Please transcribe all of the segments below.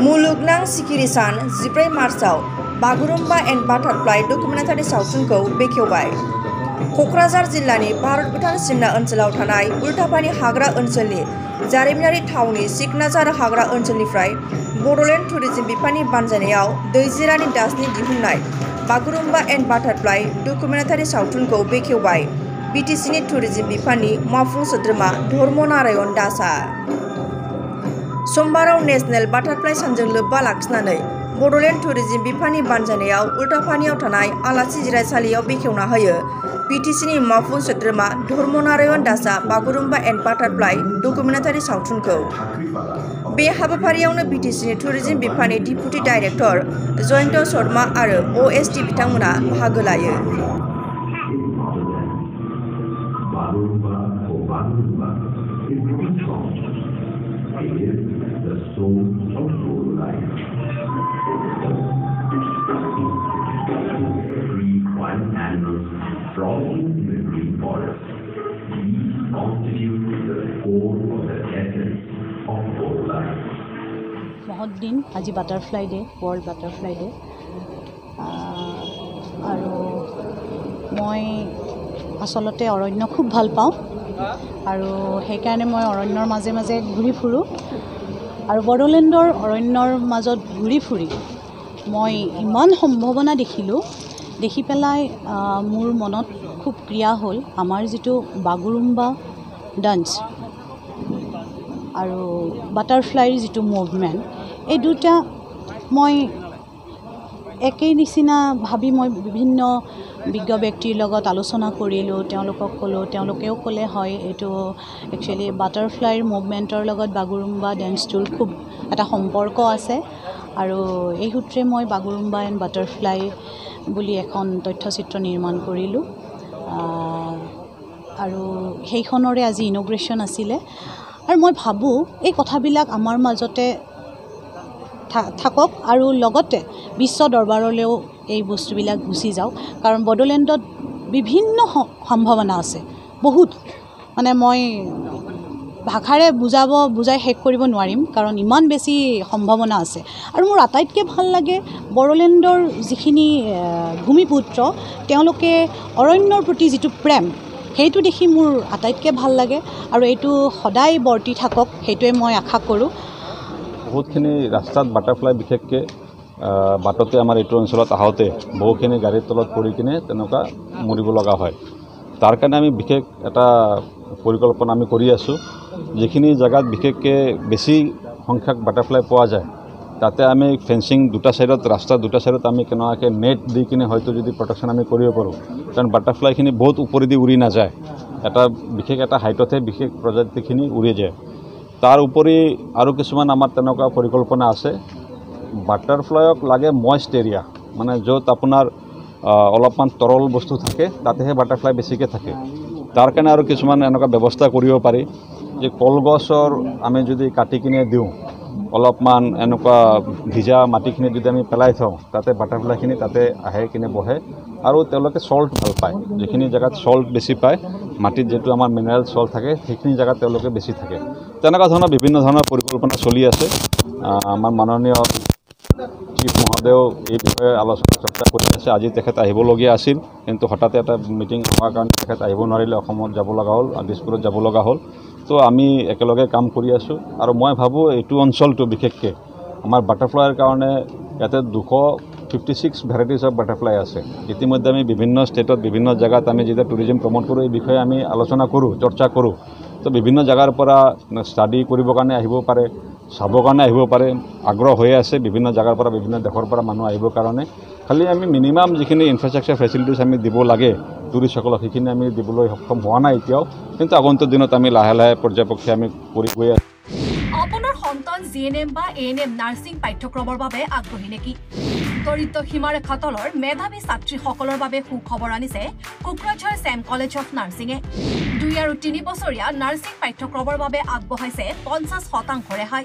मुलुगनां सिखिरि सान 14 मार्चआव बागुरुम्बा एन्ड बाटारफ्लाइ डकुमेन्टारि सावथुनखौ बेखेवबाय। क'क्राझार जिल्लानि भारत भुटान सिमना ओनसोलाव थानाय उल्टापानि हाग्रा ओनसोलनि जारिमिनारि थावनि सिकनाझार हाग्रा ओनसोलनिफ्राय बड'लेण्ड टुरिजम बिफाननि बानजायनायाव दैजिरानि दासनि दिहुननाय बागुरुम्बा एन्ड बाटारफ्लाइ डकुमेन्टारि सावथुनखौ बेखेवबाय बिटिसिनि टुरिजम बिफाननि मावफुं सोद्रोमा धर्म नारायण दासआ। समबाराव नेशनेल बाटारफ्लाइ सानजों लोब्बा लाखिनानै बड'लेण्ड टुरिजम बिफाननि बानजायनायाव उल्टापानियाव थानाय आलासि जिरायसालियाव बेखेवना होयो बिटिसिनि मावफुं सोद्रोमा धर्म नारायण दासआ बागुरुम्बा एन्ड बाटारफ्लाइ डकुमेन्टारि सावथुनखौ। बे हाबाफारियावनो बिटिसिनि टुरिजम बिफाननि डिपुटि डाइरेक्टर जयन्त शर्मा आरो अएसडि बिथांमोना बाहागो लायो। बहुत दिन आज बाटारफ्लाई डे वर्ल्ड बाटारफ्लाई डे और मैं आसलते अरण्य खूब भल पाऊँ और সেইকাৰণে मैं अरण्यर माजे माजे घूरी फुरो और बडोलेण्डर अरण्यर मजत घूरी फुरी मैं इमान सम्भावना देखिलो देखि पेलाई मोर मनत खूब क्रिया हल आमार जिटो बागुरुम्बा डांस और बाटारफ्लाइर जी मुभमेंट ये दुटा मैं एक निचिना भावी मैं विभिन्न विज्ञ व्यक्तिर लगत आलोचना करिलो कलो कले है ये एक्चुअली बाटारफ्लाइर मुभमेंटर लगत बागुरुम्बा डांसटोर खूब एटा सम्पर्क आछे और ये सूत्रे मैं बागुरुम्बा एंड बाटारफ्लाई बुली एखन तथ्यचित्र निर्माण करिलो और সেইখনৰে আজি ইনগ্ৰেশ্যন আছিলে और मैं भाबो ये कथाबिलाक आमार मजते थाকক और लगते विश्व दरबारलेও এই বস্তুবিলাক গুচি যাওক कारण बडोलेण्डत विभिन्न सम्भावना আছে बहुत माने मैं भाषारे बुझाई शेष কৰিব নোৱাৰিম कारण इमान बेसी सम्भावना আছে और मोर आटाइतকৈ ভাল লাগে बडोलेण्डर जिखिनि भूमिपुत्र তেওঁলোকে अरण्यर प्रति जिटु प्रेम সেইটো দেখি মোৰ আটাইতকৈ ভাল লাগে আৰু এইটো সদায় বৰ্তি থাকক সেইটোৱে মই আশা কৰোঁ। বহুতখিনি ৰাস্তাত বাটাৰফ্লাই বিশেষকৈ বাটতে আমাৰ এইটো অঞ্চলত আহোঁতে বহুখিনি গাড়ীৰ তলত পৰি কিনে তেনেকুৱা মৰিব লগা হয়। তাৰ কাৰণে আমি বিশেষ এটা পৰিকল্পনা আমি কৰি আছোঁ যিখিনি জেগাত বিশেষকৈ বেছি সংখ্যক বাটাৰফ্লাই পোৱা যায় তাতে আমি ফেন্সিং দুটা সাইডত ৰাস্তা দুটা সাইডত আমি কেনেকৈ নেট দি কিনে হয়তো যদি প্ৰটেকশ্যন আমি কৰিব পাৰোঁ কাৰণ বাটাৰফ্লাইখিনি বহুত ওপৰেদি উৰি নাযায় এটা বিশেষ এটা হাইটতহে বিশেষ প্ৰজাতিখিনি উৰি যায়। তাৰ উপৰি আৰু কিছুমান আমাৰ তেনেকুৱা পৰিকল্পনা আছে বাটাৰফ্লাইক লাগে ময়েষ্ট এৰিয়া মানে য'ত আপোনাৰ অলপমান তৰল বস্তু থাকে তাতেহে বাটাৰফ্লাই বেছিকৈ থাকে তাৰ কাৰণে আৰু কিছুমান এনেকুৱা ব্যৱস্থা কৰিব পাৰি যে কলগছৰ আমি যদি কাটি কিনে দিওঁ অলপমান এনেকুৱা ভিজা মাটিখিনি যদি আমি পেলাই থওঁ তাতে বাটাৰফ্লাইখিনি তাতে আহে কিনে বহে আৰু তেওঁলোকে সল্ট ভাল পায় যিখিনি জেগাত সল্ট বেছি পায় মাটিত যেটো আমাৰ মিনাৰেল সল্ট থাকে সেইখিনি জেগাত তেওঁলোকে বেছি থাকে তেনেকুৱা ধৰণৰ বিভিন্ন ধৰণৰ পৰিকল্পনা চলি আছে। আমাৰ মাননীয় চিফ মহোদয় এই বিষয়ে আলোচনা চৰ্চা কৰি আছে আজি তেখেত আহিবলগীয়া আছিল কিন্তু হঠাতে এটা মিটিং হোৱাৰ কাৰণে তেখেত আহিব নোৱাৰিলে অসমত যাব লগা হ'ল দিছপুৰত যাব লগা হ'ল তো আমি একেলগে কাম কৰি আছোঁ আৰু মই ভাবোঁ এইটো অঞ্চলটো বিশেষকৈ আমাৰ বাটাৰফ্লাইৰ কাৰণে ইয়াতে 256 ভেৰাইটিজ অফ বাটাৰফ্লাই আছে। ইতিমধ্যে আমি বিভিন্ন ষ্টেটত বিভিন্ন জেগাত আমি যেতিয়া টুৰিজম প্ৰমোট কৰোঁ এই বিষয়ে আমি আলোচনা কৰোঁ চৰ্চা কৰোঁ তো বিভিন্ন জেগাৰ পৰা ষ্টাডি কৰিবৰ কাৰণে আহিব পাৰে চাবৰ কাৰণে আহিব পাৰে আগ্ৰহ হৈ আছে বিভিন্ন জেগাৰ পৰা বিভিন্ন দেশৰ পৰা মানুহ আহিবৰ কাৰণে খালি আমি মিনিমাম যিখিনি ইনফ্ৰাষ্ট্ৰাকচাৰ ফেচিলিটিজ আমি দিব লাগে টুৰিষ্টসকলক সেইখিনি আমি দিবলৈ সক্ষম হোৱা নাই এতিয়াও কিন্তু আগন্তুক দিনত আমি লাহে লাহে পৰ্যায়পক্ষে আমি কৰি গৈ আছোঁ। আপোনাৰ সন্তান জিএনএম বা এএনএম নাৰ্ছিং পাঠ্যক্ৰমৰ বাবে আগ্ৰহী নেকি? দৰিদ্ৰ সীমাৰেখা তলৰ মেধাৱী ছাত্ৰীসকলৰ বাবে সুখবৰ আনিছে কোকৰাঝাৰ ছেম কলেজ অফ নাৰ্ছিঙে 2 আৰু 3 বছৰীয়া নাৰ্ছিং পাঠ্যক্ৰমৰ বাবে আগবঢ়াইছে 50% ৰেহাই।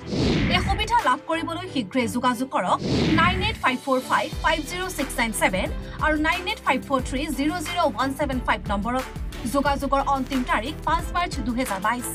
এই সুবিধা লাভ কৰিবলৈ শীঘ্ৰে যোগাযোগ কৰক 9854550697 আৰু 9854300175 নম্বৰত। যোগাযোগৰ অন্তিম তাৰিখ 5 মাৰ্চ 2022।